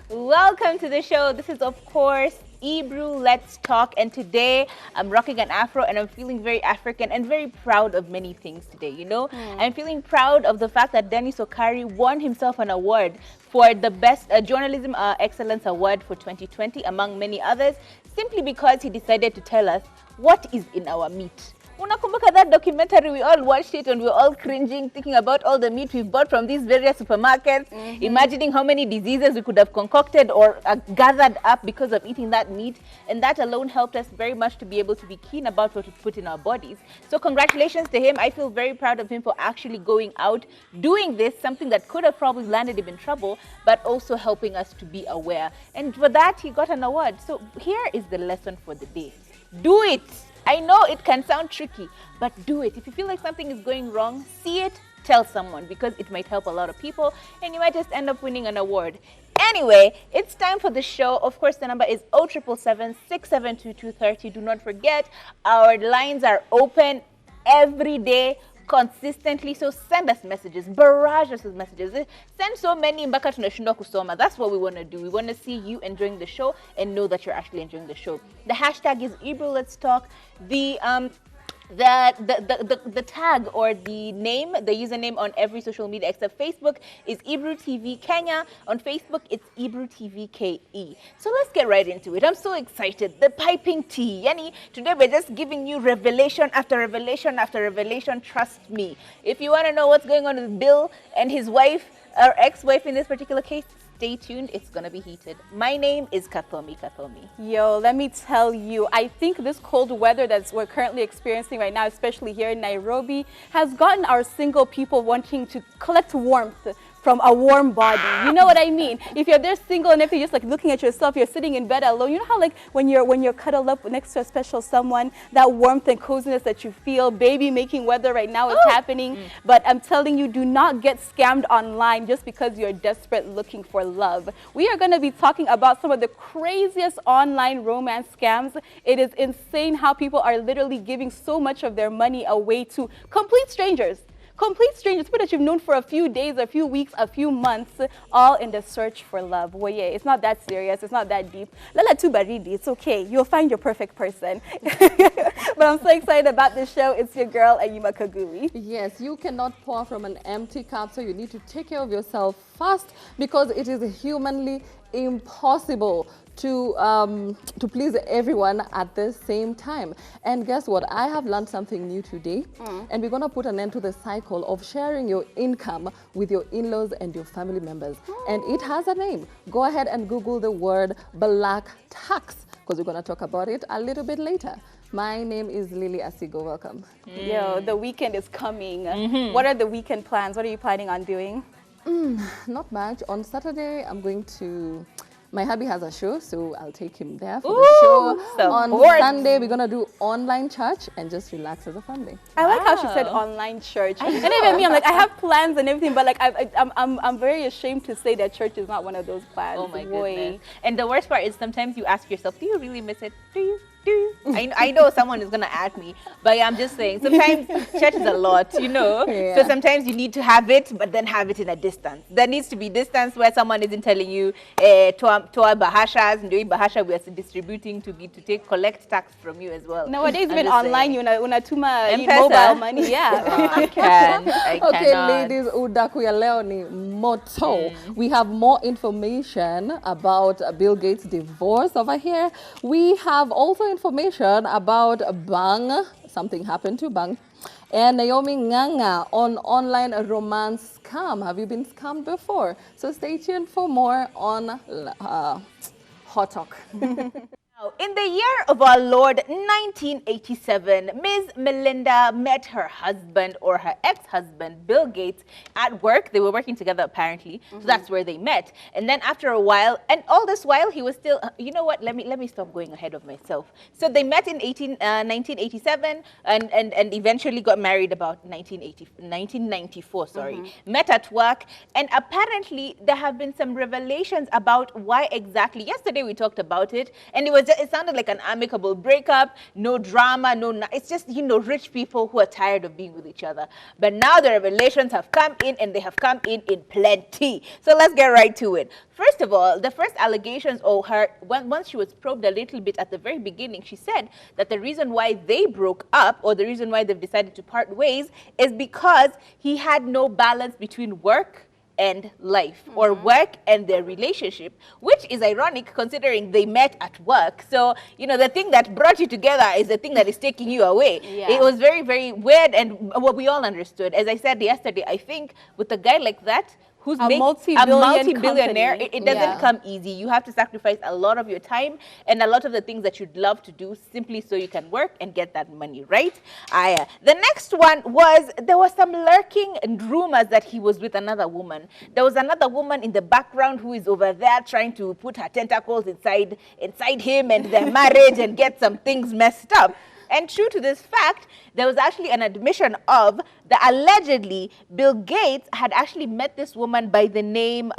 Welcome to the show. This is, of course, Ebru Let's Talk. And today I'm rocking an afro and I'm feeling very African and very proud of many things today, you know? I'm feeling proud of the fact that Dennis Okari won himself an award for the Best Journalism Excellence Award for 2020, among many others, simply because he decided to tell us what is in our meat. Unakumbuka that documentary, we all watched it and we were all cringing, thinking about all the meat we've bought from these various supermarkets, imagining how many diseases we could have concocted or gathered up because of eating that meat. And that alone helped us very much to be able to be keen about what we put in our bodies. So congratulations to him. I feel very proud of him for actually going out, doing this, something that could have probably landed him in trouble, but also helping us to be aware. And for that, he got an award. So here is the lesson for the day. Do it. I know it can sound tricky, but do it. If you feel like something is going wrong, see it, tell someone, because it might help a lot of people and you might just end up winning an award. Anyway, it's time for the show. Of course, the number is 0777 672 Do not forget, our lines are open every day, consistently. So send us messages, barrage us with messages. Send so many mpaka tunashindwa kusoma. That's what we want to do. We want to see you enjoying the show and know that you're actually enjoying the show. The hashtag is Ebru Let's Talk. The tag or the name, the username on every social media except Facebook is Ebru TV Kenya. On Facebook, it's Ebru TV KE. So let's get right into it. I'm so excited. The piping tea. Yani, today we're just giving you revelation after revelation after revelation. Trust me. If you want to know what's going on with Bill and his wife, or ex-wife in this particular case, stay tuned, it's gonna be heated. My name is Kathomi. Yo, let me tell you, I think this cold weather that we're currently experiencing right now, especially here in Nairobi, has gotten our single people wanting to collect warmth from a warm body. You know what I mean? If you're there single and if you're just like looking at yourself, you're sitting in bed alone. You know how like when you're cuddled up next to a special someone, that warmth and coziness that you feel, baby making weather right now is happening. But I'm telling you, do not get scammed online just because you're desperate looking for love. We are going to be talking about some of the craziest online romance scams. It is insane how people are literally giving so much of their money away to complete strangers. People that you've known for a few days, a few weeks, a few months, all in the search for love. Well, yeah, it's not that serious. It's not that deep. Lala tu baridi. It's okay. You'll find your perfect person. But I'm so excited about this show. It's your girl, Ayima Kagui. Yes, you cannot pour from an empty cup, so you need to take care of yourself first because it is humanly impossible to please everyone at the same time. And guess what? I have learned something new today, and we're going to put an end to the cycle of sharing your income with your in-laws and your family members. And it has a name. Go ahead and Google the word black tax, because we're going to talk about it a little bit later. My name is Lily Asigo. Welcome. Yo, the weekend is coming. What are the weekend plans? What are you planning on doing? Not much. On Saturday, I'm going to... My hubby has a show, so I'll take him there for the show. On Sunday, we're going to do online church and just relax as a family. I like how she said online church. And even me, I'm like, I have plans and everything, but like I'm very ashamed to say that church is not one of those plans. Oh my goodness. And the worst part is sometimes you ask yourself, do you really miss it? Do you? I know someone is going to add me, but I'm just saying, sometimes church is a lot, you know? Yeah. So sometimes you need to have it, but then have it in a distance. There needs to be distance where someone isn't telling you, toa bahashas, and doing bahasha we are distributing to collect tax from you as well. Nowadays, even online, you unatuma mobile money. Yeah. I can. Okay, ladies, udaku ya leo ni moto. We have more information about Bill Gates' divorce over here. We have also information about Bang, something happened to Bang, and Naomi Nganga on online romance scam. Have you been scammed before? So stay tuned for more on Hot Talk. In the year of our Lord 1987, Ms. Melinda met her husband or her ex-husband, Bill Gates, at work. They were working together apparently, so that's where they met. And then after a while, and all this while he was still, you know what, let me stop going ahead of myself. So they met in 1987 and eventually got married about 1994, sorry. Met at work, and apparently there have been some revelations about why exactly. Yesterday we talked about it, and it was it sounded like an amicable breakup, no drama, it's just, rich people who are tired of being with each other. But now the revelations have come in, and they have come in plenty. So let's get right to it. First of all, the first allegations once she was probed a little bit at the very beginning, she said that the reason why they broke up, or the reason why they've decided to part ways, is because he had no balance between work and life, or work and their relationship, which is ironic considering they met at work. So, the thing that brought you together is the thing that is taking you away. Yeah. It was very, very weird, and what we all understood. As I said yesterday, I think with a guy like that, who's a multi-billionaire, company. it doesn't come easy. You have to sacrifice a lot of your time and a lot of the things that you'd love to do simply so you can work and get that money, right? The next one was, there was some lurking and rumors that he was with another woman. There was another woman in the background who is over there trying to put her tentacles inside him and their marriage and get some things messed up. And true to this fact, there was actually an admission of that allegedly Bill Gates had actually met this woman by the name,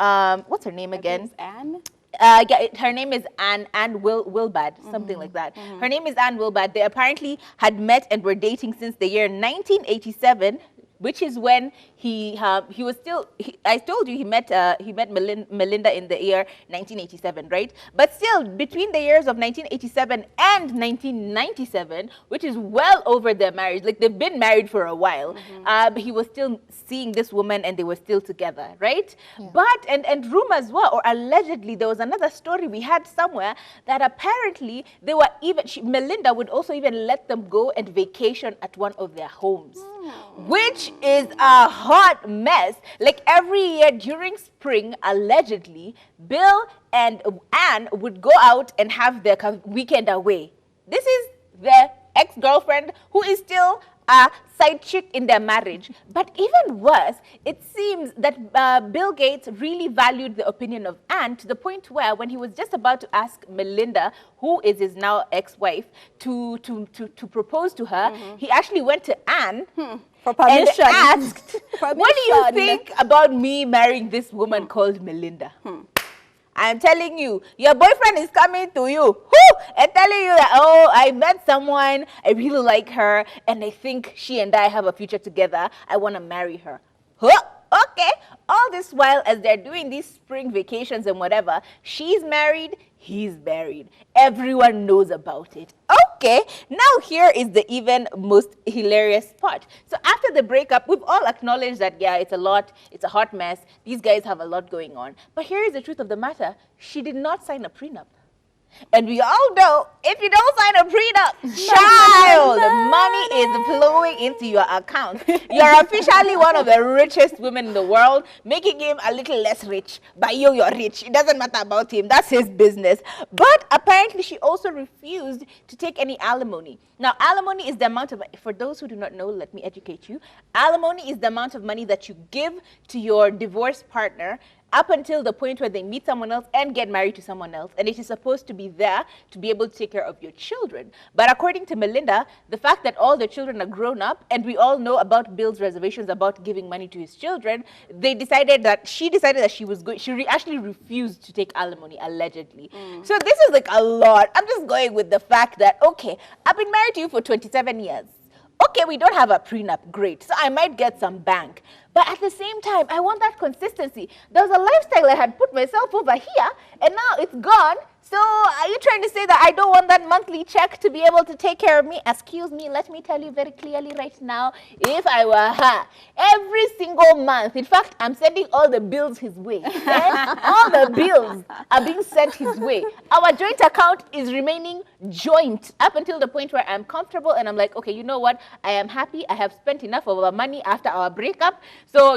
what's her name again? Anne? Her name is Anne Winblad, something like that. Her name is Anne Winblad. They apparently had met and were dating since the year 1987, which is when he was still, I told you he met Melinda in the year 1987, right? But still, between the years of 1987 and 1997, which is well over their marriage, like they've been married for a while, he was still seeing this woman and they were still together, right? Yeah. But, and rumors were, or allegedly, there was another story we had somewhere that apparently they were Melinda would also even let them go and vacation at one of their homes. Which is a hot mess. Like every year during spring, allegedly, Bill and Anne would go out and have their weekend away. This is their ex-girlfriend who is still a side chick in their marriage. But even worse, it seems that Bill Gates really valued the opinion of Anne to the point where when he was just about to ask Melinda, who is his now ex-wife, to propose to her, he actually went to Anne for permission. And asked, what do you think about me marrying this woman called Melinda? I'm telling you, your boyfriend is coming to you and telling you that, oh, I met someone, I really like her, and I think she and I have a future together. I want to marry her. Okay. All this while, as they're doing these spring vacations and whatever, she's married, he's married. Everyone knows about it. Okay, now here is the even most hilarious part. So after the breakup, we've all acknowledged that, yeah, it's a hot mess. These guys have a lot going on. But here is the truth of the matter. She did not sign a prenup. And we all know, if you don't sign a prenup, child, the money is flowing into your account. You're officially one of the richest women in the world, making him a little less rich. But you're rich. It doesn't matter about him. That's his business. But apparently, she also refused to take any alimony. Now, alimony is the amount of, for those who do not know, let me educate you. Alimony is the amount of money that you give to your divorced partner up until the point where they meet someone else and get married to someone else. And it is supposed to be there to be able to take care of your children. But according to Melinda, the fact that all the children are grown up, and we all know about Bill's reservations about giving money to his children, she decided that she was going, actually refused to take alimony, allegedly. So this is like a lot. I'm just going with the fact that, okay, I've been married to you for 27 years. Okay, we don't have a prenup, great. So I might get some bank. But at the same time, I want that consistency. There was a lifestyle I had put myself over here, and now it's gone. So are you trying to say that I don't want that monthly check to be able to take care of me? Excuse me, let me tell you very clearly right now, if I were her, every single month, in fact, I'm sending all the bills his way. All the bills are being sent his way. Our joint account is remaining joint up until the point where I'm comfortable and I'm like, okay, you know what? I am happy. I have spent enough of our money after our breakup. So,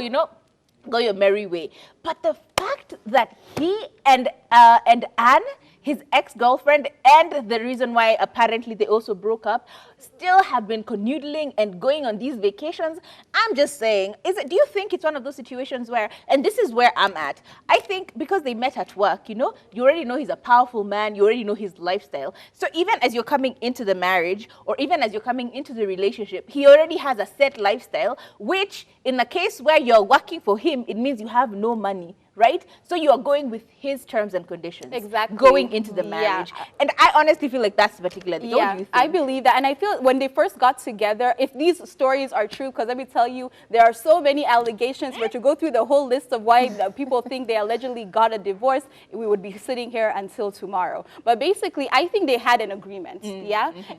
go your merry way. But the fact that he and Anne, his ex-girlfriend, and the reason why apparently they also broke up, still have been canoodling and going on these vacations, I'm just saying, do you think it's one of those situations where, and this is where I'm at, I think because they met at work, you already know he's a powerful man, you already know his lifestyle. So even as you're coming into the marriage, or even as you're coming into the relationship, he already has a set lifestyle, which in the case where you're working for him, it means you have no money. right? So you are going with his terms and conditions. Exactly. Going into the marriage. Yeah. And I honestly feel like that's particularly, don't you think? I believe that. And I feel when they first got together, if these stories are true, because let me tell you, there are so many allegations, where to go through the whole list of why people think they allegedly got a divorce, we would be sitting here until tomorrow. But basically, I think they had an agreement,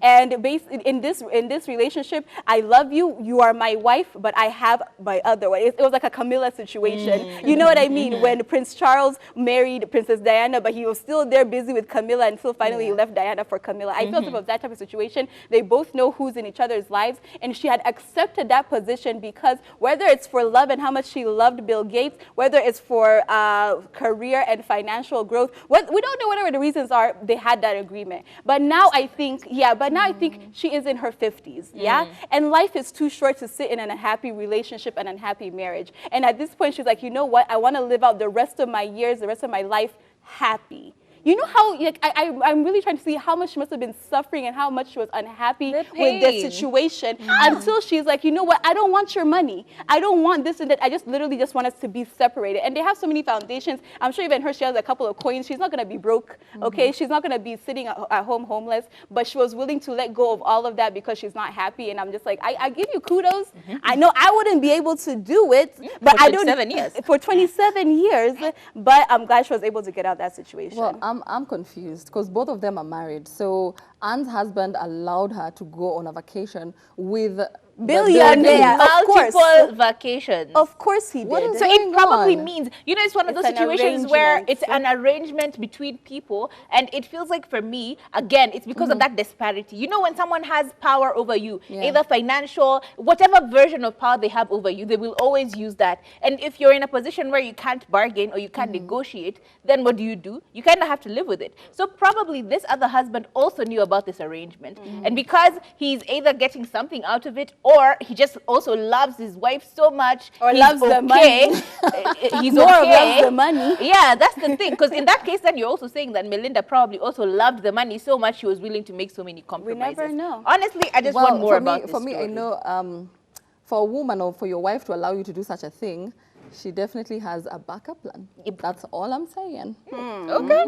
And in this relationship, I love you, you are my wife, but I have my other one. It was like a Camilla situation. You know what I mean? When Prince Charles married Princess Diana, but he was still there busy with Camilla until finally he left Diana for Camilla. I felt it was that type of situation. They both know who's in each other's lives, and she had accepted that position because whether it's for love and how much she loved Bill Gates, whether it's for career and financial growth, we don't know whatever the reasons are, they had that agreement. But now I think, I think she is in her 50s, And life is too short to sit in an unhappy relationship and unhappy marriage. And at this point, she's like, you know what? I want to live out the rest of my years, the rest of my life happy. You know how, like, I'm really trying to see how much she must have been suffering and how much she was unhappy with this situation until she's like, you know what, I don't want your money. I don't want this and that. I just literally just want us to be separated. And they have so many foundations. I'm sure even her, she has a couple of coins. She's not going to be broke, okay? She's not going to be sitting at home homeless, but she was willing to let go of all of that because she's not happy. And I'm just like, I give you kudos. I know I wouldn't be able to do it, but I don't. 27 years. For 27 years, but I'm glad she was able to get out of that situation. Well, I'm confused because both of them are married. So Anne's husband allowed her to go on a vacation with billionaire, of course. Multiple vacations. Of course he did. So it probably means, you know, it's one of those situations where it's an arrangement between people, and it feels like for me, again, it's because of that disparity. You know, when someone has power over you, either financial, whatever version of power they have over you, they will always use that. And if you're in a position where you can't bargain or you can't negotiate, then what do? You kind of have to live with it. So probably this other husband also knew about this arrangement. And because he's either getting something out of it, or he just also loves his wife so much, or loves the money. He's loves the money. Yeah, that's the thing. Because in that case, then you're also saying that Melinda probably also loved the money so much she was willing to make so many compromises. We never know. Honestly, I just want more about this For me, story. I know for a woman or for your wife to allow you to do such a thing, she definitely has a backup plan. That's all I'm saying. Okay.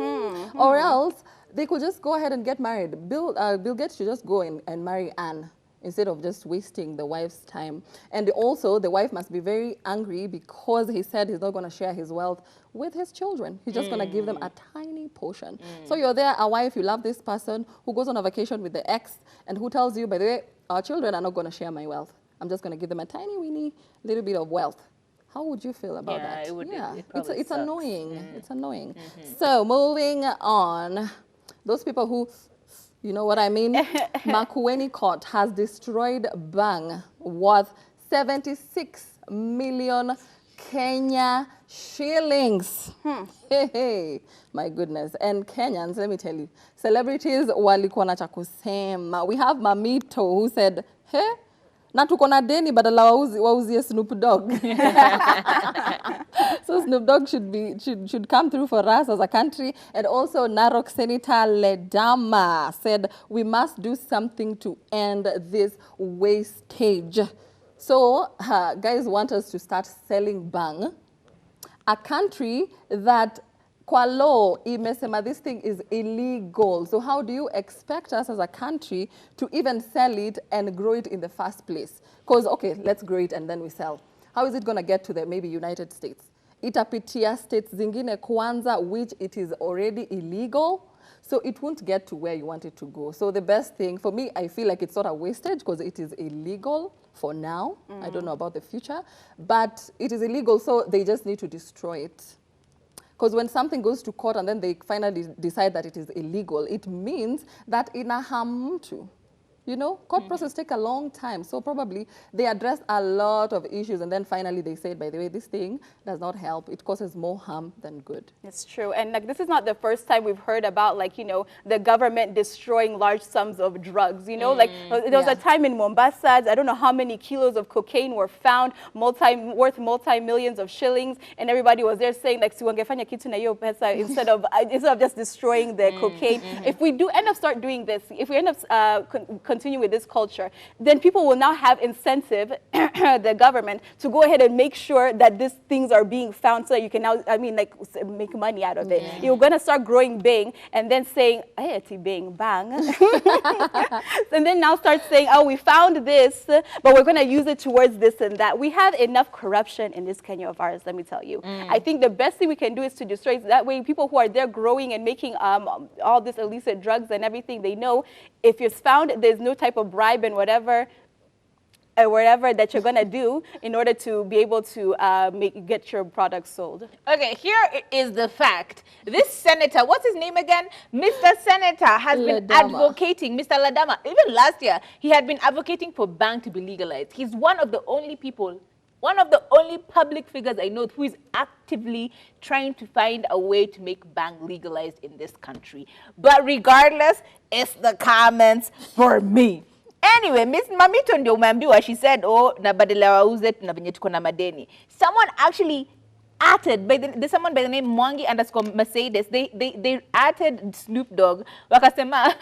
Or else they could just go ahead and get married. Bill Gates should just go and marry Anne, instead of just wasting the wife's time. And also, the wife must be very angry because he said he's not going to share his wealth with his children. He's just going to give them a tiny portion. So you're there, a wife, you love this person who goes on a vacation with the ex and who tells you, by the way, our children are not going to share my wealth. I'm just going to give them a tiny, weeny little bit of wealth. How would you feel about that? It's annoying. It's annoying. So moving on, those people who, you know what I mean? Makueni Court has destroyed bang worth 76 million Kenya shillings. Hey, my goodness. And Kenyans, let me tell you, celebrities walikuwa na cha kusema. We have Mamito who said, hey, na tuko na deni badala wauzie Snoop Dogg. So Snoop Dogg should come through for us as a country. And also Narok Senator Ledama said we must do something to end this wastage. So guys want us to start selling bang. A country that kwa law imesema this thing is illegal. So how do you expect us as a country to even sell it and grow it in the first place? Because, okay, let's grow it and then we sell. How is it going to get to the maybe United States? Itapitia states zingine kwanza, which it is already illegal. So it won't get to where you want it to go. So the best thing, for me, I feel like it's not a wastage because it is illegal for now. I don't know about the future. But it is illegal, so they just need to destroy it. Because when something goes to court and then they finally decide that it is illegal, it means that inahamu mtu. You know, court process take a long time. So probably they address a lot of issues and then finally they said, by the way, this thing does not help. It causes more harm than good. It's true. And like, this is not the first time we've heard about, like, you know, the government destroying large sums of drugs. You know, like there was a time in Mombasa, I don't know how many kilos of cocaine were found, worth multi-millions of shillings. And everybody was there saying, like, siwangefanya kitu na hiyo pesa instead of just destroying the cocaine. If we do end up start doing this, if we end up continue with this culture, then people will now have incentive, the government, to go ahead and make sure that these things are being found so that you can now, make money out of it. Yeah. You're going to start growing Bing and then saying, hey, Bing, bang. And then now start saying, oh, we found this, but we're going to use it towards this and that. We have enough corruption in this Kenya of ours, let me tell you. I think the best thing we can do is to destroy it. That way, people who are there growing and making all this illicit drugs and everything, they know if it's found, there's no type of bribe and whatever that you're going to do in order to be able to get your products sold. Okay, here is the fact. This senator, what's his name again? Mr. Senator has been advocating, Mr. Ladama, even last year, he had been advocating for bang to be legalized. He's one of the only people, one of the only public figures I know who is actively trying to find a way to make bang legalized in this country. But regardless, it's the comments for me. Anyway, Miss Mamito ndio umeambiwa, she said, oh, na badala wauze na venye tuko na madeni. Someone actually added, someone by the name Mwangi_Mercedes, they added Snoop Dogg, wakasema,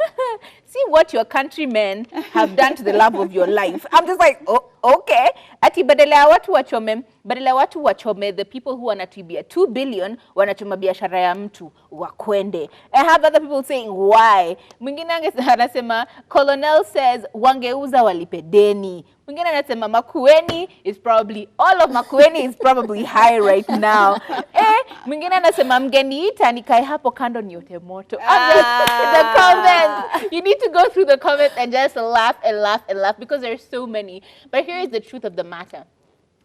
see what your countrymen have done to the love of your life. I'm just like, oh, okay. Ati badala watu wachome, the people who wanatuibia 2 billion, wanachoma biashara ya mtu, wakwende. I have other people saying, why? Mwingine anasema, Colonel says, wangeuza walipe deni. Mwingine anasema, Makueni is probably, all of Makueni is probably high right now. Mwingine anasema, mgeniita nikae hapo kando niote moto. The comments. You need to go through the comments and just laugh and laugh and laugh because there's so many. But here is the truth of the matter.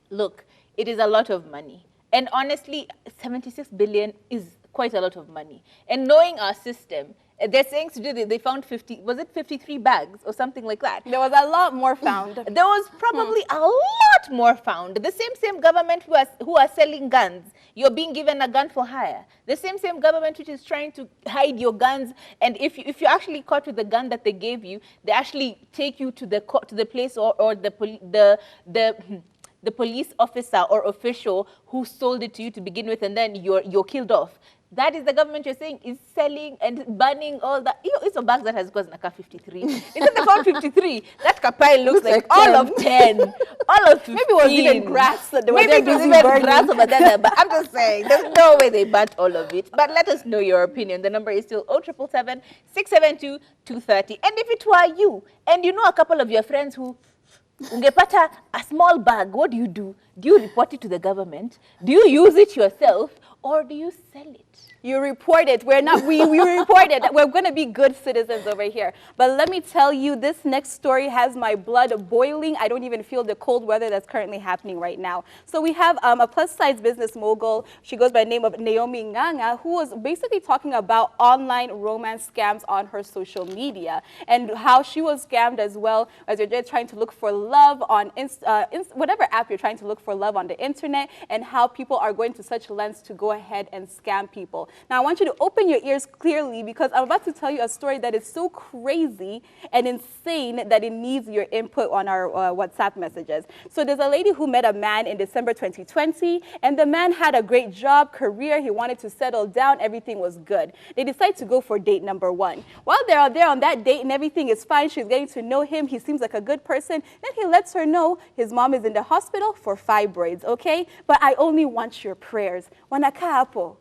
Look, it is a lot of money. And honestly, 76 billion is quite a lot of money. And knowing our system, they're saying today they found 53 bags or something like that. There was a lot more found. There was probably a lot more found. The same government who are selling guns. You're being given a gun for hire. The same government which is trying to hide your guns. And if you're actually caught with the gun that they gave you, they actually take you to the place or the police officer or official who sold it to you to begin with, and then you're killed off. That is the government you're saying is selling and banning all that. It's a bag that has cost Naka 53. Isn't they found 53? That kapai looks like all of 10. All of 15. Maybe it was even grass. Maybe it was even grass over there. But I'm just saying, there's no way they burnt all of it. But let us know your opinion. The number is still 0777 672 230. And if it were you, and you know a couple of your friends who ungepata a small bag, what do? Do you report it to the government? Do you use it yourself? Or do you sell it? You report it. We're not, we report it. We're going to be good citizens over here. But let me tell you, this next story has my blood boiling. I don't even feel the cold weather that's currently happening right now. So we have a plus-size business mogul. She goes by the name of Naomi Nganga, who was basically talking about online romance scams on her social media and how she was scammed as well as you're just trying to look for love on whatever app you're trying to look for love on the internet, and how people are going to such lengths to go ahead and scam people. Now, I want you to open your ears clearly because I'm about to tell you a story that is so crazy and insane that it needs your input on our WhatsApp messages. So there's a lady who met a man in December 2020, and the man had a great job, career, he wanted to settle down, everything was good. They decide to go for date number 1. While they're out there on that date and everything is fine, she's getting to know him, he seems like a good person, then he lets her know his mom is in the hospital for fibroids, okay? But I only want your prayers. Wanakaa hapo.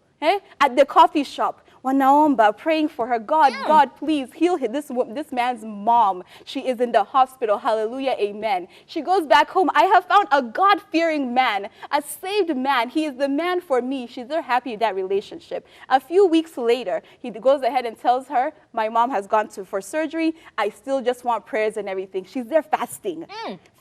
At the coffee shop, wanaomba, praying for her. God, God, please heal this man's mom. She is in the hospital. Hallelujah, amen. She goes back home. I have found a God-fearing man, a saved man. He is the man for me. She's very happy in that relationship. A few weeks later, he goes ahead and tells her, my mom has gone for surgery. I still just want prayers and everything. She's there fasting.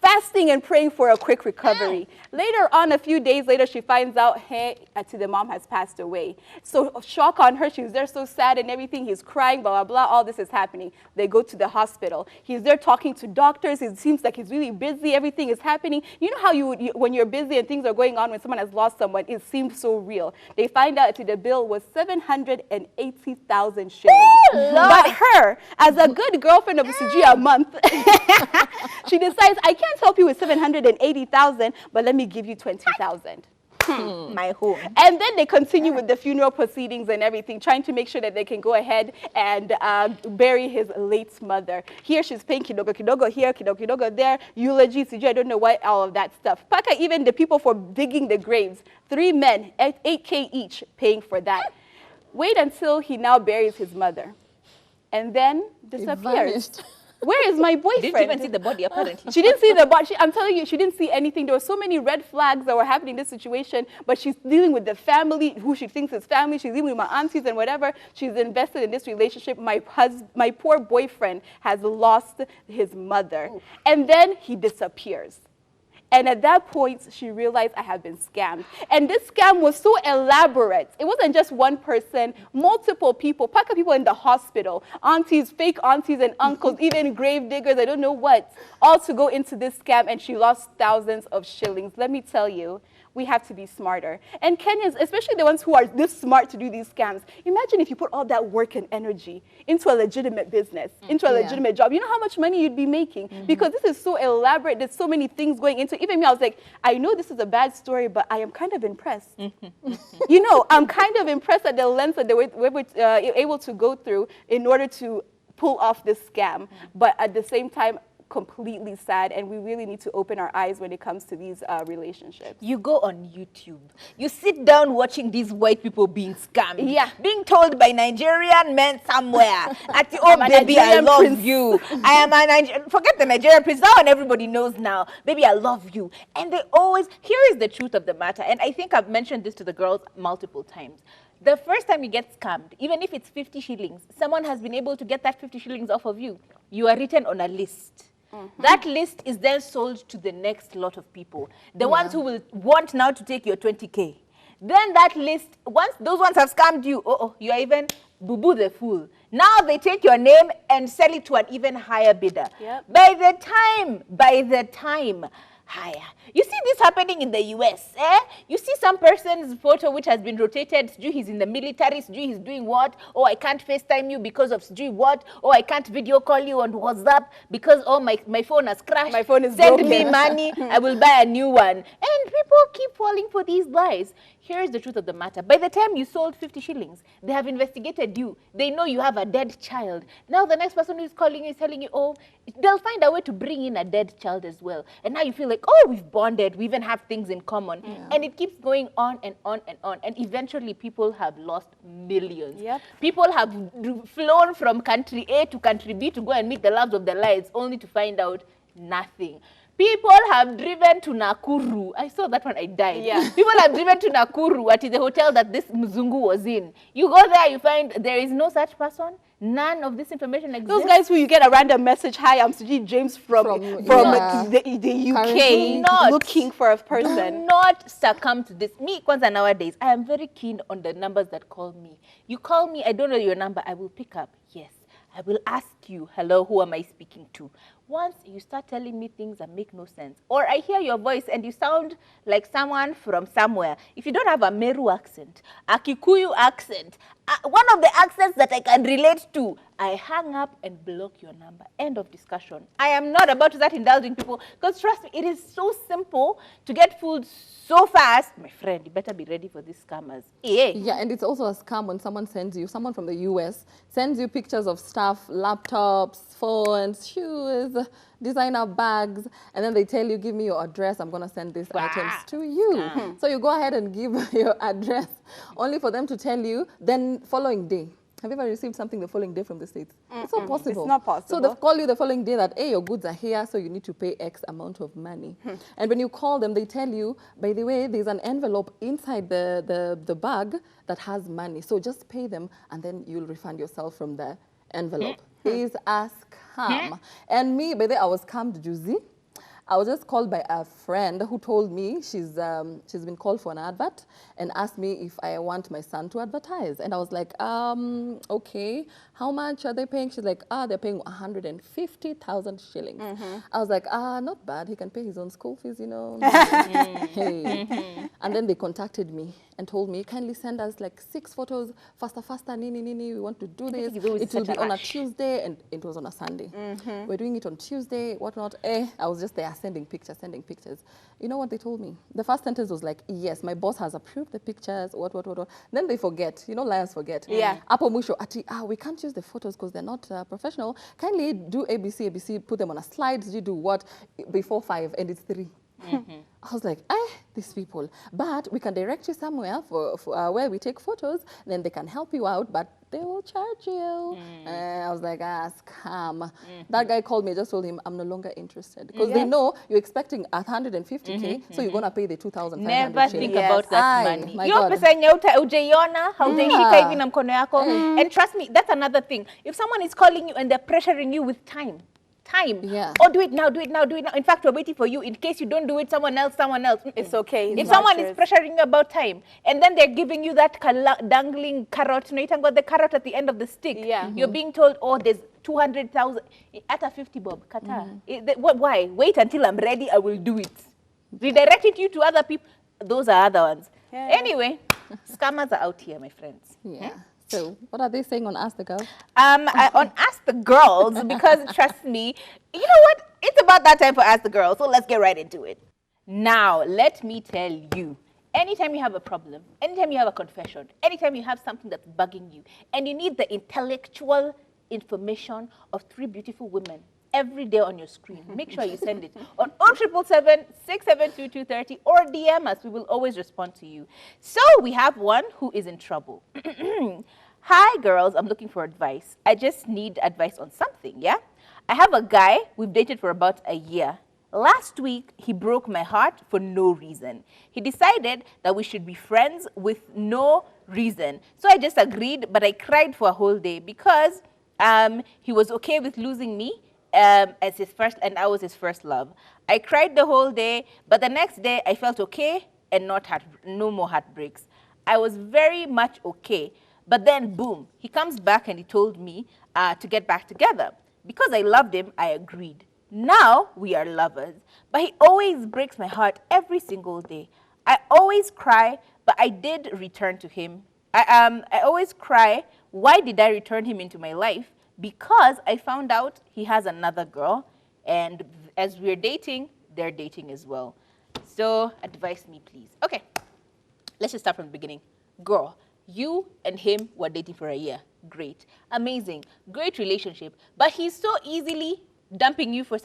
Fasting and praying for a quick recovery. Later on, a few days later, she finds out, hey, the mom has passed away. So shock on her. She's there so sad and everything. He's crying, blah, blah, blah. All this is happening. They go to the hospital. He's there talking to doctors. It seems like he's really busy. Everything is happening. You know how when you're busy and things are going on, when someone has lost someone, it seems so real. They find out the bill was 780,000 shillings. But her, as a good girlfriend of Suji a month, she decides, I can't help you with 780,000, but let me give you 20,000. My home. And then they continue with the funeral proceedings and everything, trying to make sure that they can go ahead and bury his late mother. Here she's paying kidogo kidogo here, kidogo kidogo there, eulogies, I don't know what, all of that stuff. Paka, even the people for digging the graves, 3 men, 8K each, paying for that. Wait until he now buries his mother. And then disappears. Where is my boyfriend? Didn't even see the body, apparently. She didn't see the body. I'm telling you, she didn't see anything. There were so many red flags that were happening in this situation, but she's dealing with the family, who she thinks is family. She's dealing with my aunties and whatever. She's invested in this relationship. My poor boyfriend has lost his mother. Ooh. And then he disappears. And at that point, she realized I had been scammed. And this scam was so elaborate. It wasn't just one person, multiple people, Paka people in the hospital, aunties, fake aunties and uncles, even grave diggers, I don't know what, all to go into this scam, and she lost thousands of shillings. Let me tell you, we have to be smarter. And Kenyans, especially the ones who are this smart to do these scams, imagine if you put all that work and energy into a legitimate business, into a legitimate job. You know how much money you'd be making? Because this is so elaborate. There's so many things going into it. Even me, I was like, I know this is a bad story, but I am kind of impressed. You know, I'm kind of impressed at the length that they were able to go through in order to pull off this scam. But at the same time, completely sad, and we really need to open our eyes when it comes to these relationships. You go on YouTube, you sit down watching these white people being scammed, being told by Nigerian men somewhere, at oh baby, I love you. I am a Nigerian, forget the Nigerian prince, that one everybody knows now. Baby, I love you. And they always, here is the truth of the matter, and I think I've mentioned this to the girls multiple times. The first time you get scammed, even if it's 50 shillings, someone has been able to get that 50 shillings off of you. You are written on a list. That list is then sold to the next lot of people. The ones who will want now to take your 20K. Then that list, once those ones have scammed you, you are even boo-boo the fool. Now they take your name and sell it to an even higher bidder. Yep. By the time, higher. You see this happening in the US, eh? You see some person's photo which has been rotated, he's in the military, he's doing what? Oh, I can't FaceTime you because of what? Oh, I can't video call you on WhatsApp because, oh, my phone has crashed. My phone is Send broken. me money, I will buy a new one. And people keep falling for these lies. Here's the truth of the matter. By the time you sold 50 shillings, they have investigated you. They know you have a dead child. Now the next person who is calling you is telling you, oh, they'll find a way to bring in a dead child as well. And now you feel like, oh, we've bonded. We even have things in common. And it keeps going on and on and on. And eventually people have lost millions. People have flown from country A to country B to go and meet the loves of their lives only to find out nothing. People have driven to Nakuru. I saw that one, I died. People have driven to Nakuru, at the hotel that this Mzungu was in. You go there, you find there is no such person. None of this information exists. Those guys who you get a random message, hi, I'm Suji James from the UK, looking for a person. Do not succumb to this. Me, Kwanza, nowadays, I am very keen on the numbers that call me. You call me, I don't know your number, I will pick up. Yes, I will ask you, hello, who am I speaking to? Once you start telling me things that make no sense, or I hear your voice and you sound like someone from somewhere, if you don't have a Meru accent, a Kikuyu accent, one of the accents that I can relate to, I hang up and block your number. End of discussion. I am not about to start indulging people, because trust me, it is so simple to get fooled so fast. My friend, you better be ready for these scammers. Yeah, and it's also a scam when someone from the US sends you pictures of stuff, laptops, phones, shoes, designer bags, and then they tell you, give me your address, I'm going to send these items to you. So you go ahead and give your address, only for them to tell you, then following day. Have you ever received something the following day from the States? It's not possible. It's not possible. So they call you the following day that, hey, your goods are here, so you need to pay X amount of money. And when you call them, they tell you, by the way, there's an envelope inside the bag that has money. So just pay them, and then you'll refund yourself from the envelope. Is a scam. And me, by the way, I was scammed, Juicy. I was just called by a friend who told me she's been called for an advert and asked me if I want my son to advertise. And I was like, okay, how much are they paying? She's like, they're paying 150,000 shillings. I was like, not bad. He can pay his own school fees, you know. And then they contacted me and told me, kindly send us like 6 photos, faster, nini, we want to do this. It's always It will such be a on a rush. Tuesday, and it was on a Sunday. We're doing it on Tuesday, whatnot. I was just there sending pictures. You know what they told me? The first sentence was like, yes, my boss has approved the pictures, what. Then they forget. You know, liars forget. Yeah. Apo mwisho, ati, we can't use the photos because they're not professional. Kindly do ABC, put them on a slide. You do what? Before 5, and it's 3. I was like, these people. But we can direct you somewhere for where we take photos, then they can help you out, but they will charge you. I was like, scam. That guy called me, I just told him, I'm no longer interested. Because they know you're expecting 150K, so you're going to pay the 2,500. Never think about that money. My Hiyo God. pesa yenye hujaiona, haujaishika hivi na mkono yako. And trust me, that's another thing. If someone is calling you and they're pressuring you with time. Yeah. Oh, do it now. In fact, we're waiting for you. In case you don't do it, someone else. It's okay. If someone is pressuring you about time, and then they're giving you that dangling carrot, you know, the carrot at the end of the stick. Yeah. You're being told, oh, there's 200,000. At a 50 bob, kata. Why? Wait until I'm ready, I will do it. Redirecting you to other people. Those are other ones. Yeah. Anyway, scammers are out here, my friends. Yeah. So what are they saying on Ask the Girl? On Ask the Girls, because trust me, you know what? It's about that time for Ask the Girls, so let's get right into it. Now, let me tell you, anytime you have a problem, anytime you have a confession, anytime you have something that's bugging you, and you need the intellectual information of 3 beautiful women every day on your screen, make sure you send it on 0777 672 230 or DM us. We will always respond to you. So we have one who is in trouble. Hi, girls. I'm looking for advice. I just need advice on something, yeah? I have a guy we've dated for about a year. Last week, he broke my heart for no reason. He decided that we should be friends with no reason. So I just agreed, but I cried for a whole day because he was okay with losing me as his first, and I was his first love. I cried the whole day, but the next day I felt okay and no more heartbreaks. I was very much okay, but then boom, he comes back and he told me to get back together. Because I loved him, I agreed. Now we are lovers, but he always breaks my heart every single day. I always cry, but I did return to him. I always cry, why did I return him into my life? Because I found out he has another girl, and as we're dating, they're dating as well. So advise me, please. Okay, let's just start from the beginning. Girl, you and him were dating for a year. Great, amazing, great relationship. But he's so easily dumping you for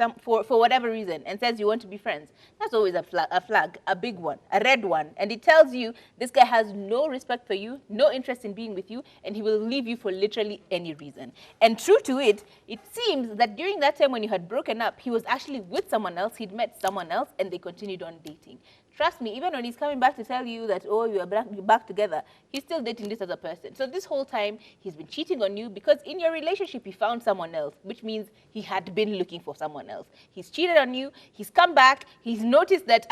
whatever reason and says you want to be friends. That's always a flag, a big one, a red one. And it tells you this guy has no respect for you, no interest in being with you, and he will leave you for literally any reason. And true to it, it seems that during that time when you had broken up, he was actually with someone else, he'd met someone else, and they continued on dating. Trust me, even when he's coming back to tell you that, oh, you're back together, he's still dating this other person. So this whole time, he's been cheating on you because in your relationship, he found someone else, which means he had been looking for someone else. He's cheated on you, he's come back, he's noticed that,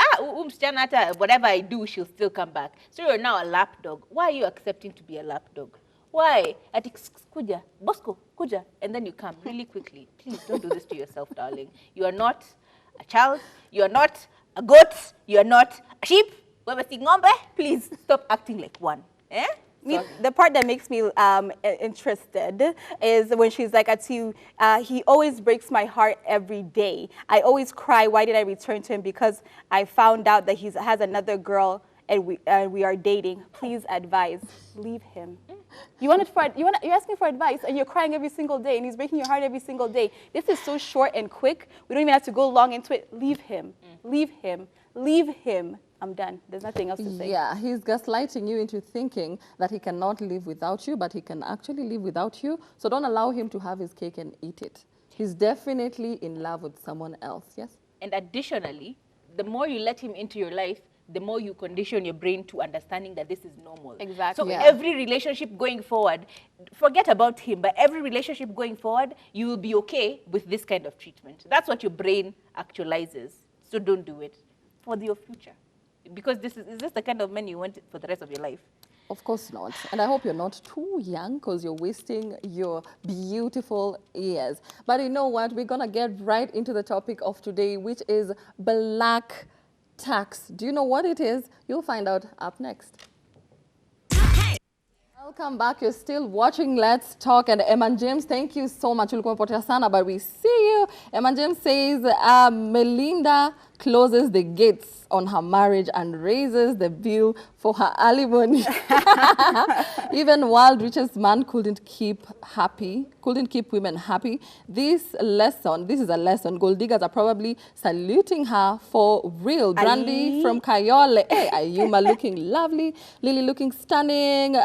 whatever I do, she'll still come back. So you're now a lapdog. Why are you accepting to be a lapdog? Why? Kuja, Bosco, Kuja, and then you come really quickly. Please don't do this to yourself, darling. You are not a child, you are not a goat, you're not a sheep. Please stop acting like one. Eh? The part that makes me interested is when she's like, he always breaks my heart every day. I always cry, why did I return to him? Because I found out that he has another girl and we are dating. Please advise, leave him. You're asking for advice and you're crying every single day and he's breaking your heart every single day. This is so short and quick. We don't even have to go long into it. Leave him. Leave him. Leave him. I'm done. There's nothing else to say. Yeah, he's gaslighting you into thinking that he cannot live without you, but he can actually live without you. So don't allow him to have his cake and eat it. He's definitely in love with someone else, yes? And additionally, the more you let him into your life, the more you condition your brain to understanding that this is normal. Exactly. So Yeah. every relationship going forward, forget about him, but every relationship going forward, you will be okay with this kind of treatment. That's what your brain actualizes. So don't do it for your future. Because is this the kind of man you want for the rest of your life? Of course not. And I hope you're not too young because you're wasting your beautiful years. But you know what? We're going to get right into the topic of today, which is black tax. Do you know what it is? You'll find out up next. Welcome back. You're still watching Let's Talk. And Eman James, thank you so much. Ulikuwa umepotea sana, but we see you. Eman James says Melinda closes the gates on her marriage and raises the bill for her alimony. Even world richest man couldn't keep women happy. This is a lesson. Gold diggers are probably saluting her for real. Brandy from Kayole. Hey, Ayuma looking lovely. Lily looking stunning.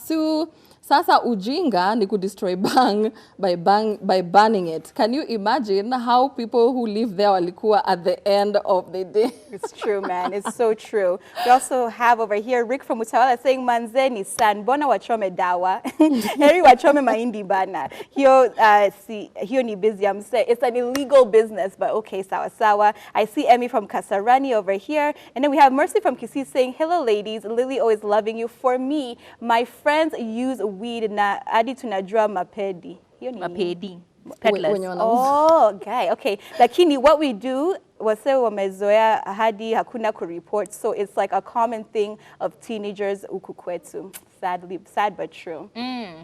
Sue. Sasa ujinga ni destroy bang by banning it. Can you imagine how people who live there walikuwa at the end of the day? It's true, man. It's so true. We also have over here Rick from Utawala saying manzeni san bona wachome dawa. Heri wachome mahindi bana. Hiyo ni busy. I'm saying it's an illegal business, but okay, sawa sawa. I see Emmy from Kasarani over here. And then we have Mercy from Kisii saying, hello ladies, Lily always loving you. For me, my friends use weed na adi tunajua mapedi. Mapedi. Peddlers. Oh, okay. Lakini what we do wase wamezoea hadi hakuna kureport, so it's like a common thing of teenagers huku kwetu. Sad but true.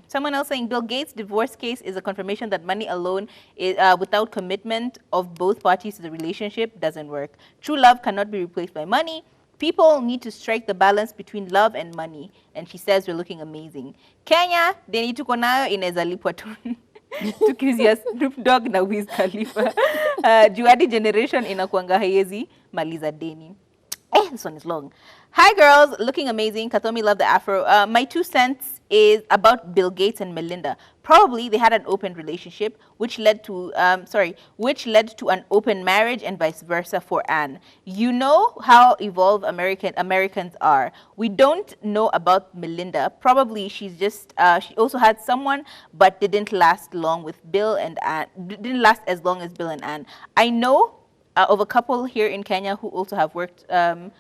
Someone else saying Bill Gates' divorce case is a confirmation that money alone is, without commitment of both parties to the relationship doesn't work. True love cannot be replaced by money. People need to strike the balance between love and money. And she says we're looking amazing. Kenya, deni tuko nayo inaweza lipwa tu. Tukizia Snoop Dogg na Wiz Khalifa. Juadi generation inakuanga haiezi maliza deni. This one is long. Hi girls, looking amazing. Katomi love the afro. My 2 cents is about Bill Gates and Melinda. Probably they had an open relationship, which led to an open marriage and vice versa for Anne. You know how evolved Americans are. We don't know about Melinda. Probably she's just she also had someone, but didn't last long with Bill and Anne. Didn't last as long as Bill and Anne. I know of a couple here in Kenya who also have worked for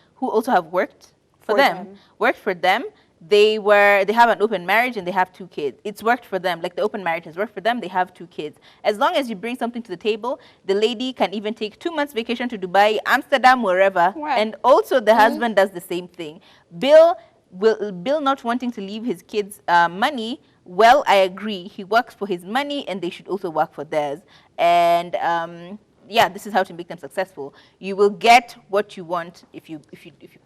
them. They have an open marriage and they have 2 kids. It's worked for them. Like the open marriage has worked for them. They have 2 kids. As long as you bring something to the table, the lady can even take 2 months vacation to Dubai, Amsterdam, wherever. Right. And also the husband does the same thing. Bill not wanting to leave his kids money. Well, I agree. He works for his money and they should also work for theirs. And yeah, this is how to make them successful. You will get what you want if you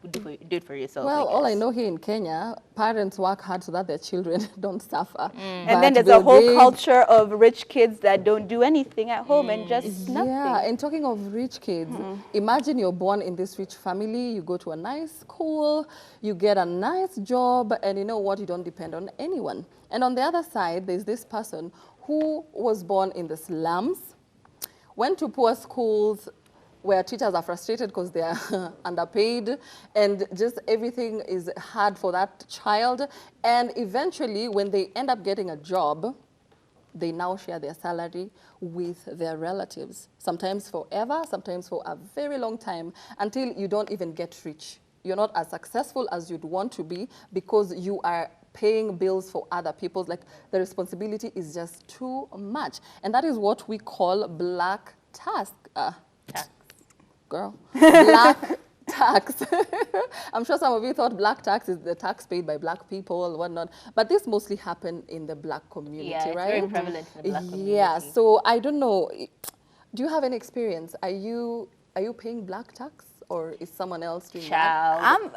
do it for yourself. Well, all I know here in Kenya, parents work hard so that their children don't suffer. And then there's a whole culture of rich kids that don't do anything at home and just nothing. Yeah, and talking of rich kids, imagine you're born in this rich family, you go to a nice school, you get a nice job, and you know what, you don't depend on anyone. And on the other side, there's this person who was born in the slums, went to poor schools where teachers are frustrated because they are underpaid and just everything is hard for that child. And eventually, when they end up getting a job, they now share their salary with their relatives, sometimes forever, sometimes for a very long time, until you don't even get rich. You're not as successful as you'd want to be because you are paying bills for other people. Like the responsibility is just too much. And that is what we call black tax. Black tax. I'm sure some of you thought black tax is the tax paid by black people and whatnot. But this mostly happened in the black community, yeah, it's right? very prevalent in the black community. Yeah, so I don't know. Do you have any experience? Are you paying black tax? Or is someone else doing that? I'm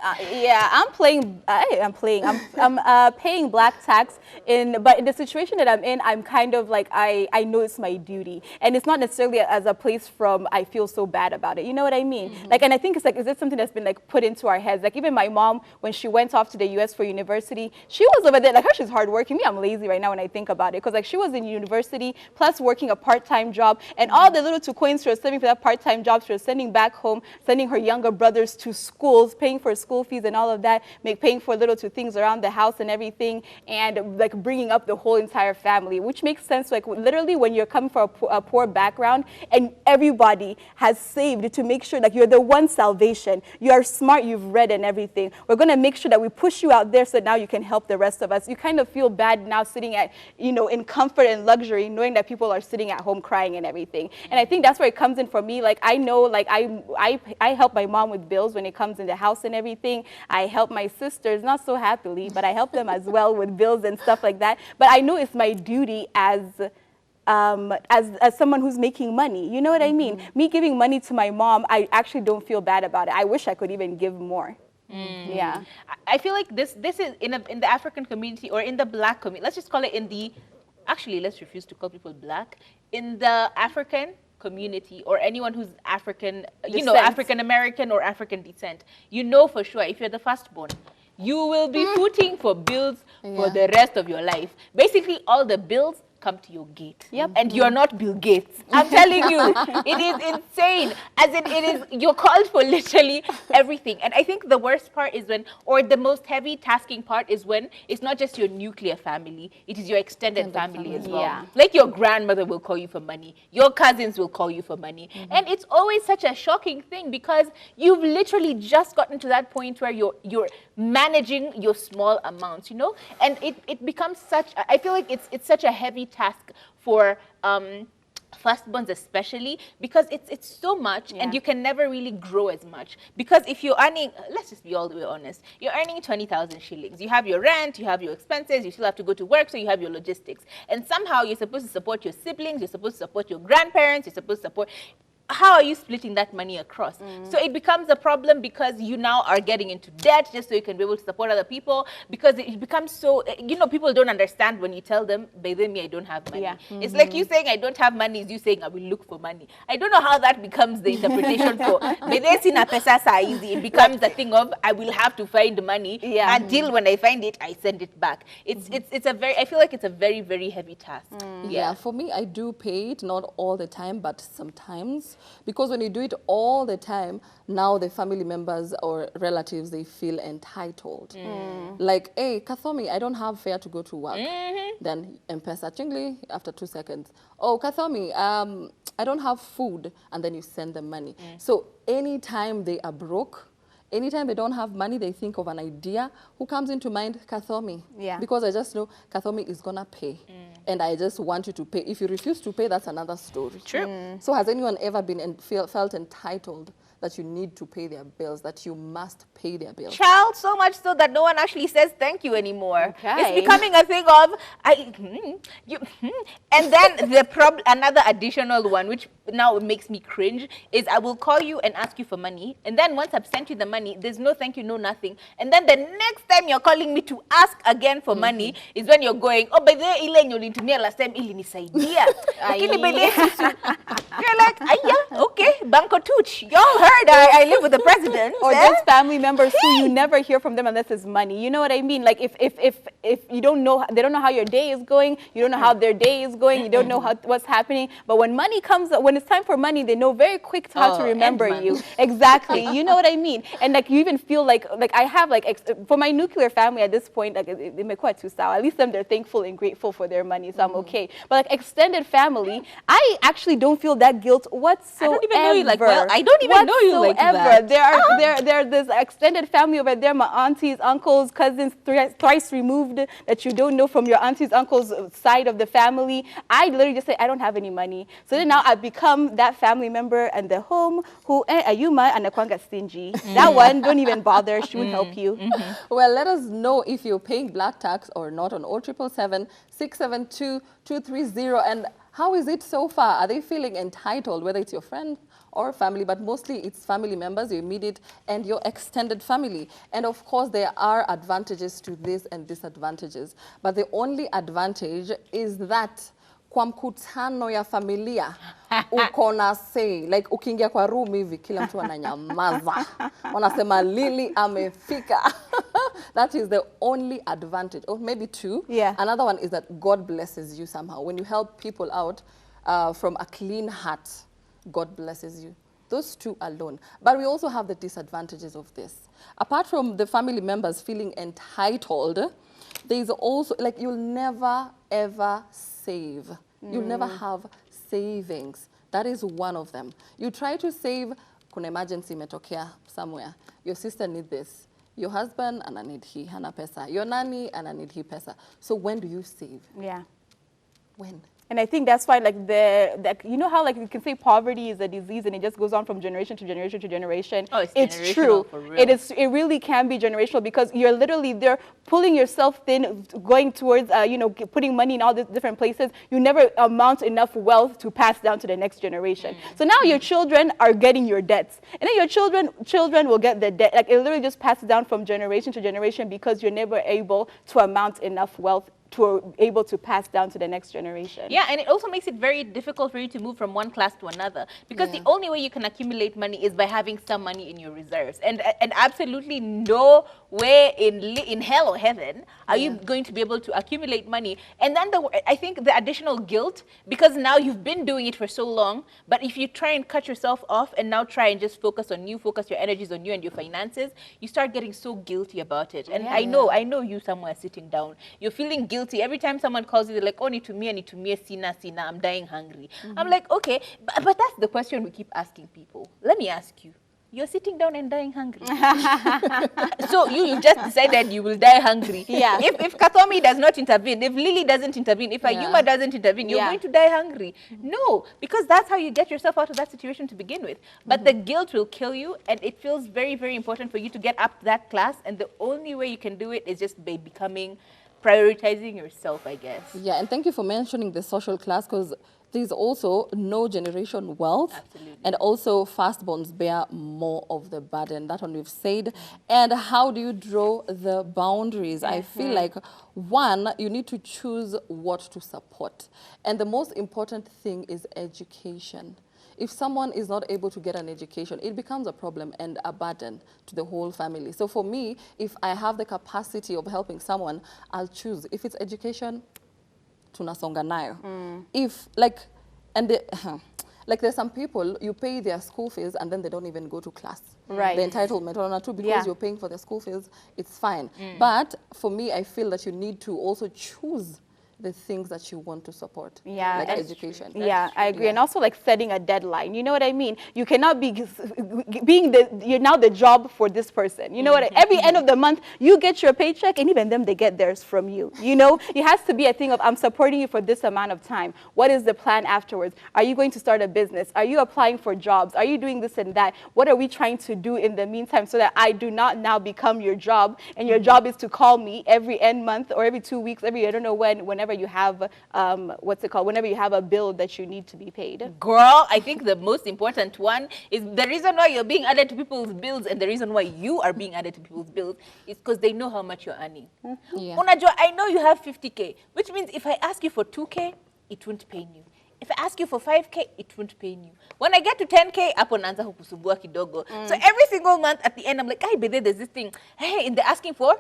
paying black tax but in the situation that I'm in, I'm kind of like, I know it's my duty. And it's not necessarily as a place from, I feel so bad about it. You know what I mean? Like, and I think it's like, is this something that's been like put into our heads? Like even my mom, when she went off to the US for university, she was over there, like her, she's hardworking. Me, I'm lazy right now when I think about it. Cause like she was in university, plus working a part-time job, and all the little 2 coins she was saving for that part-time job, she was sending back home, sending her younger brothers to schools, paying for school fees and all of that, paying for little 2 things around the house and everything, and like bringing up the whole entire family, which makes sense. Like literally when you're coming from a poor background and everybody has saved to make sure that you're the one salvation, you are smart, you've read and everything. We're going to make sure that we push you out there so that now you can help the rest of us. You kind of feel bad now sitting at, you know, in comfort and luxury, knowing that people are sitting at home crying and everything. And I think that's where it comes in for me. Like I know, like I help help my mom with bills when it comes in the house and everything. I help my sisters, not so happily, but I help them as well with bills and stuff like that. But I know it's my duty as someone who's making money. You know what I mean? Me giving money to my mom, I actually don't feel bad about it. I wish I could even give more. Yeah. I feel like this is in the African community or in the Black community. Let's just call it in the, actually let's refuse to call people Black. In the African community or anyone who's African, you know, African American or African descent, you know for sure if you're the firstborn, you will be footing for bills for the rest of your life. Basically, all the bills come to your gate. And you're not Bill Gates. I'm telling you, it is insane. As in, it is, you're called for literally everything. And I think the worst part is when, or the most heavy tasking part is when it's not just your nuclear family, it is your extended family as well. Like your grandmother will call you for money, your cousins will call you for money. And it's always such a shocking thing because you've literally just gotten to that point where you're managing your small amounts, you know? And it becomes such, I feel like it's such a heavy task for firstborns especially because it's so much and you can never really grow as much because if you're earning, let's just be all the way honest, you're earning 20,000 shillings, you have your rent, you have your expenses, you still have to go to work, so you have your logistics, and somehow you're supposed to support your siblings, you're supposed to support your grandparents, you're supposed to support, how are you splitting that money across? So it becomes a problem because you now are getting into debt just so you can be able to support other people because it becomes so, you know, people don't understand when you tell them, by the way, I don't have money. It's like you saying I don't have money is you saying I will look for money. I don't know how that becomes the interpretation for, it becomes the thing of I will have to find money until when I find it, I send it back. It's a very, I feel like it's a very, very heavy task. Yeah, for me, I do pay it, not all the time, but sometimes. Because when you do it all the time, now the family members or relatives, they feel entitled. Like, hey, Kathomi, I don't have fare to go to work. Then M-Pesa chingli after 2 seconds. Oh, Kathomi, I don't have food. And then you send them money. So anytime they are broke, anytime they don't have money, they think of an idea. Who comes into mind? Kathomi. Because I just know Kathomi is going to pay. And I just want you to pay. If you refuse to pay, that's another story. True. So has anyone ever been felt entitled that you need to pay their bills, that you must pay their bills? Child, so much so that no one actually says thank you anymore. It's becoming a thing of, and then another additional one, which now makes me cringe, is I will call you and ask you for money. And then once I've sent you the money, there's no thank you, no nothing. And then the next time you're calling me to ask again for money is when you're going, oh, by the way, ile nilitumia last time ili nisaidia. Lakini by the way, you're like, okay, Banco Tuch, y'all heard I live with the president. Or those family members who you never hear from them unless it's money. You know what I mean? Like if you don't know, they don't know how your day is going, you don't know how their day is going, you don't know what's happening. But when money comes, when it's time for money, they know very quick how to remember you. Exactly. You know what I mean? And like you even feel like I have for my nuclear family at this point, like they make quite too sour. At least they're thankful and grateful for their money, so I'm okay. But like extended family, I actually don't feel that guilt whatsoever. I don't even know you like well. I don't even know you like that. There this extended family over there, my aunties, uncles, cousins, thrice removed that you don't know from your aunties, uncles side of the family. I literally just say I don't have any money. So then now I become that family member and the home who Ayuma and Nakwanga stingy. That one, don't even bother. She won't help you. Well, let us know if you're paying black tax or not on 0777 672 230. And how is it so far? Are they feeling entitled, whether it's your friend or family, but mostly it's family members, your immediate and your extended family. And of course, there are advantages to this and disadvantages. But the only advantage is that kwa mkutano ya familia uko na say, like ukiingia kwa room hivi kila mtu ananyamaza, wanasema Lily amefika. That is the only advantage, or maybe two. Another one is that God blesses you somehow when you help people out from a clean heart. God blesses you. Those two alone. But we also have the disadvantages of this. Apart from the family members feeling entitled, there's also, like, you'll never, ever save. You'll never have savings. That is one of them. You try to save, kuna emergency imetokea somewhere. Your sister needs this. Your husband, ana need hii, hana pesa. Your nanny, ana need hii pesa. So when do you save? When? And I think that's why, like, you know how, like, you can say poverty is a disease and it just goes on from generation to generation to generation. Oh, it's generational, true. for real. It really can be generational, because you're literally there pulling yourself thin, going towards, you know, putting money in all these different places. You never amount enough wealth to pass down to the next generation. So now your children are getting your debts, and then your children will get the debt. Like, it literally just passes down from generation to generation, because you're never able to amount enough wealth to able to pass down to the next generation. Yeah, and it also makes it very difficult for you to move from one class to another, because the only way you can accumulate money is by having some money in your reserves, and absolutely no way in hell or heaven are you going to be able to accumulate money. And then I think the additional guilt, because now you've been doing it for so long, but if you try and cut yourself off and now try and just focus your energies on you and your finances, you start getting so guilty about it. And I know you somewhere sitting down, you're feeling guilty every time someone calls you. They're like, oh, need to me, sina, I'm dying hungry. I'm like, okay, but that's the question we keep asking people. Let me ask you. You're sitting down and dying hungry. So you just decided you will die hungry. Yeah. If Kathomi does not intervene, if Lily doesn't intervene, if Ayuma doesn't intervene, you're going to die hungry. No, because that's how you get yourself out of that situation to begin with. But the guilt will kill you, and it feels very, very important for you to get up to that class. And the only way you can do it is just by prioritizing yourself, I guess. Yeah, and thank you for mentioning the social class, because there's also no generation wealth. Absolutely. And also firstborns bear more of the burden. That one we've said. And how do you draw the boundaries? I feel like, one, you need to choose what to support. And the most important thing is education. If someone is not able to get an education, it becomes a problem and a burden to the whole family. So for me, if I have the capacity of helping someone, I'll choose. If it's education, tunasonga nayo. If, like, like, there's some people, you pay their school fees and then they don't even go to class. Right. The entitlement or not, because you're paying for their school fees, it's fine. But for me, I feel that you need to also choose the things that you want to support, like education. Yeah, I agree. And also, like, setting a deadline. You know what I mean? You cannot be you're now the job for this person. You know what? Every end of the month, you get your paycheck, and even them, they get theirs from you. You know, it has to be a thing of, I'm supporting you for this amount of time. What is the plan afterwards? Are you going to start a business? Are you applying for jobs? Are you doing this and that? What are we trying to do in the meantime, so that I do not now become your job, and your job is to call me every end month or every 2 weeks, I don't know whenever you have, whenever you have a bill that you need to be paid. Girl, I think the most important one is the reason why you're being added to people's bills, and the reason why you are being added to people's bills is because they know how much you're earning. Unajua, I know you have 50K, which means if I ask you for 2K, it won't pain you. If I ask you for 5K, it won't pain you. When I get to 10K, hapo naanza kukusumbua kidogo. So every single month at the end, I'm like, hey, there's this thing. Hey, and they're asking for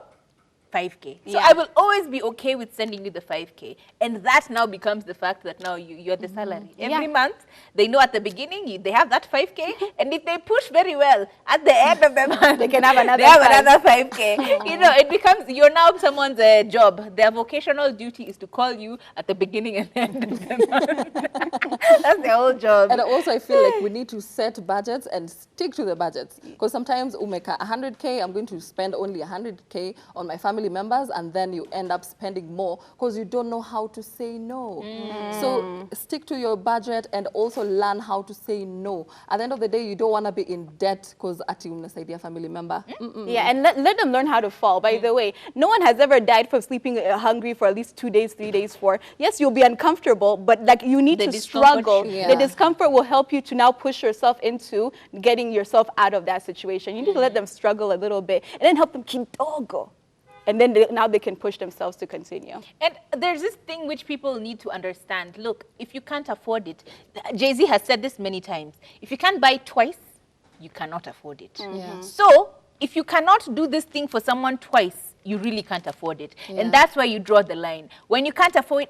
5K. So I will always be okay with sending you the 5K. And that now becomes the fact that now you're the salary. Every month, they know at the beginning, they have that 5K. And if they push very well, at the end of the month, They can have another another 5K. You know, it becomes, you're now someone's job. Their vocational duty is to call you at the beginning and end of the month. That's their whole job. And also, I feel like we need to set budgets and stick to the budgets. Because sometimes, umeka 100K, I'm going to spend only 100K on my family members, and then you end up spending more because you don't know how to say no. So stick to your budget and also learn how to say no. At the end of the day, you don't want to be in debt because ati unasaidia family member. Yeah, and let them learn how to fall. By the way, no one has ever died from sleeping hungry for at least 2 days, 3 days, 4. Yes, you'll be uncomfortable, but like you need to struggle. The discomfort will help you to now push yourself into getting yourself out of that situation. You need to let them struggle a little bit and then help them kidogo. And then now they can push themselves to continue. And there's this thing which people need to understand. Look, if you can't afford it, Jay-Z has said this many times. If you can't buy twice, you cannot afford it. So if you cannot do this thing for someone twice, you really can't afford it. And that's where you draw the line. When you can't afford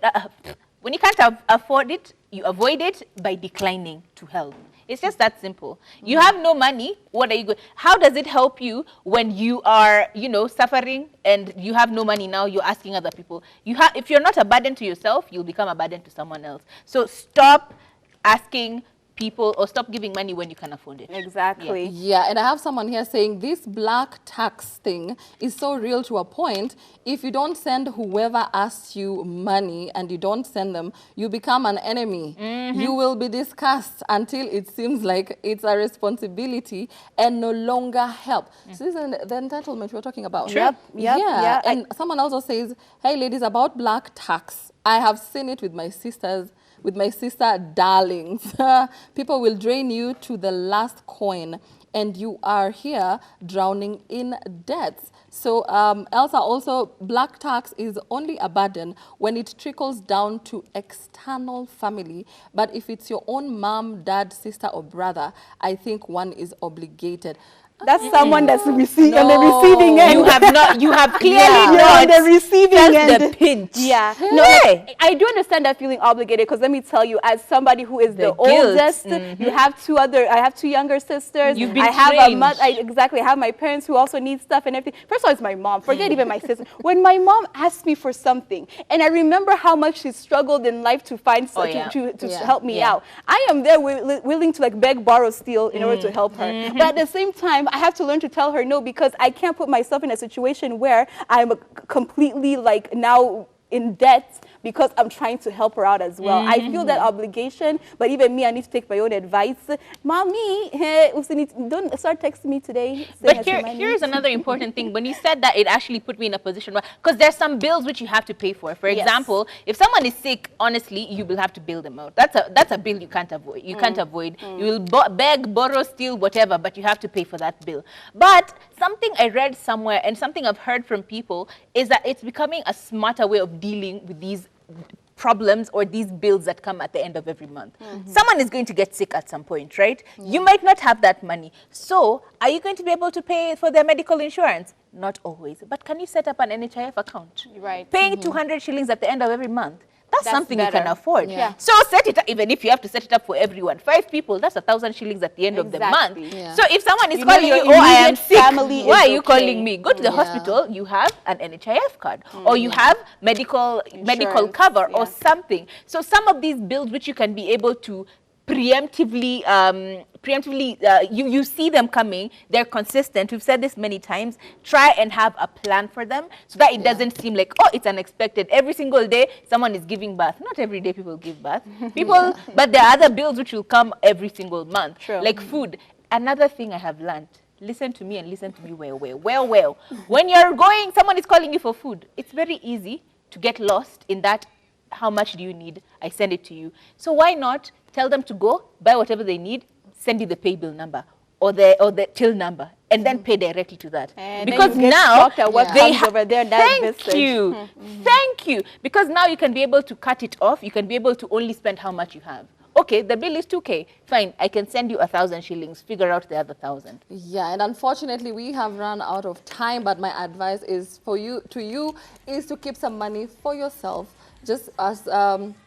it, you avoid it by declining to help. It's just that simple. You have no money. What are you going? How does it help you when you are, suffering and you have no money now? You're asking other people. If you're not a burden to yourself, you'll become a burden to someone else. So stop asking people or stop giving money when you can afford it. Exactly. Yeah, and I have someone here saying this black tax thing is so real to a point. If you don't send whoever asks you money and you don't send them, you become an enemy. You will be discussed until it seems like it's a responsibility and no longer help. So this is the entitlement we're talking about. Sure. Yep, Yeah, yeah. and someone also says, hey ladies, about black tax, I have seen it with my sisters, with my sister darlings. People will drain you to the last coin and you are here drowning in debts. So Elsa, also, black tax is only a burden when it trickles down to external family. But if it's your own mom, dad, sister, or brother, I think one is obligated. That's someone that's on the receiving end. You have clearly You're not on the receiving felt end. the pinch. Yeah. No, Hey. I do understand that feeling obligated, because let me tell you, as somebody who is the The guilt. oldest, you have I have two younger sisters. You've been I have a trained. mother. Exactly. I have my parents who also need stuff and everything. First of all, it's my mom. Forget even my sister. When my mom asked me for something, and I remember how much she struggled in life to find to help me out, I am there willing to like beg, borrow, steal in order to help her. But at the same time, I have to learn to tell her no, because I can't put myself in a situation where I'm completely like now in debt because I'm trying to help her out as well. I feel that obligation, but even me, I need to take my own advice. Mommy, hey, don't start texting me today. But here's another important thing. When you said that, it actually put me in a position where, because there's some bills which you have to pay for. For example, if someone is sick, honestly, you will have to bail them out. That's a bill you can't avoid. You can't avoid. You will beg, borrow, steal, whatever, but you have to pay for that bill. But something I read somewhere and something I've heard from people is that it's becoming a smarter way of dealing with these problems or these bills that come at the end of every month. Someone is going to get sick at some point, right? You might not have that money. So are you going to be able to pay for their medical insurance? Not always. But can you set up an NHIF account? Right. Paying 200 shillings at the end of every month. That's something better. you can afford. Yeah. So set it up, even if you have to set it up for everyone. 5 people, that's 1,000 shillings at the end of the month. Yeah. So if someone is You know calling you, your oh, I am immediate sick, family why is are you okay. calling me? Go to the hospital, you have an NHIF card. Or you have medical cover or something. So some of these bills which you can be able to preemptively, you see them coming, they're consistent. We've said this many times. Try and have a plan for them so that it doesn't seem like, oh, it's unexpected. Every single day, someone is giving birth. Not every day people give birth. But there are other bills which will come every single month, like food. Another thing I have learned, listen to me and listen to me well. When you're going, someone is calling you for food. It's very easy to get lost in that. How much do you need? I send it to you. So why not tell them to go, buy whatever they need, send you the pay bill number or the till number, and then pay directly to that. And because then you get now shocked at what comes over there. Thank you. Because now you can be able to cut it off. You can be able to only spend how much you have. Okay, the bill is 2K. Fine, I can send you 1,000 shillings. Figure out the other 1,000. Yeah, and unfortunately, we have run out of time. But my advice is to you is to keep some money for yourself, just as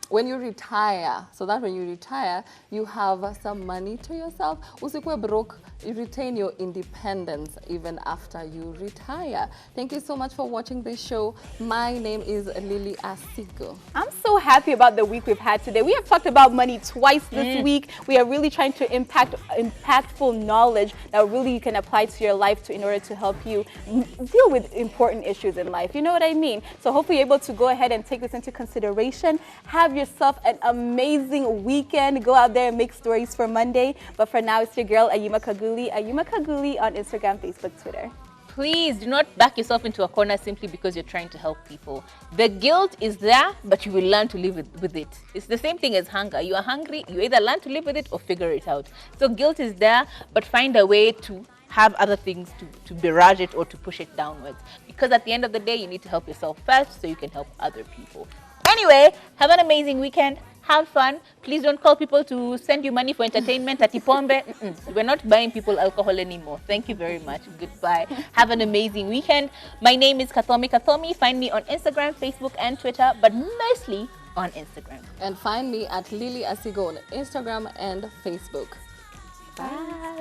when you retire, so that when you retire, you have some money to yourself. Usikwe broke, you retain your independence even after you retire. Thank you so much for watching this show. My name is Lily Asigo. I'm so happy about the week we've had today. We have talked about money twice this week. We are really trying to impactful knowledge that really you can apply to your life in order to help you deal with important issues in life. You know what I mean? So hopefully you're able to go ahead and take this into consideration. Have yourself an amazing weekend. Go out there and make stories for Monday. But for now, it's your girl, Ayuma Kaguli on Instagram, Facebook, Twitter. Please do not back yourself into a corner simply because you're trying to help people. The guilt is there, but you will learn to live with it. It's the same thing as hunger. You are hungry, you either learn to live with it or figure it out. So guilt is there, but find a way to have other things to barrage it or to push it downwards. Because at the end of the day, you need to help yourself first so you can help other people. Anyway, have an amazing weekend. Have fun. Please don't call people to send you money for entertainment at Ipombe. We're not buying people alcohol anymore. Thank you very much. Goodbye. Have an amazing weekend. My name is Kathomi. Find me on Instagram, Facebook, and Twitter, but mostly on Instagram. And find me at Lily Asigo on Instagram and Facebook. Bye.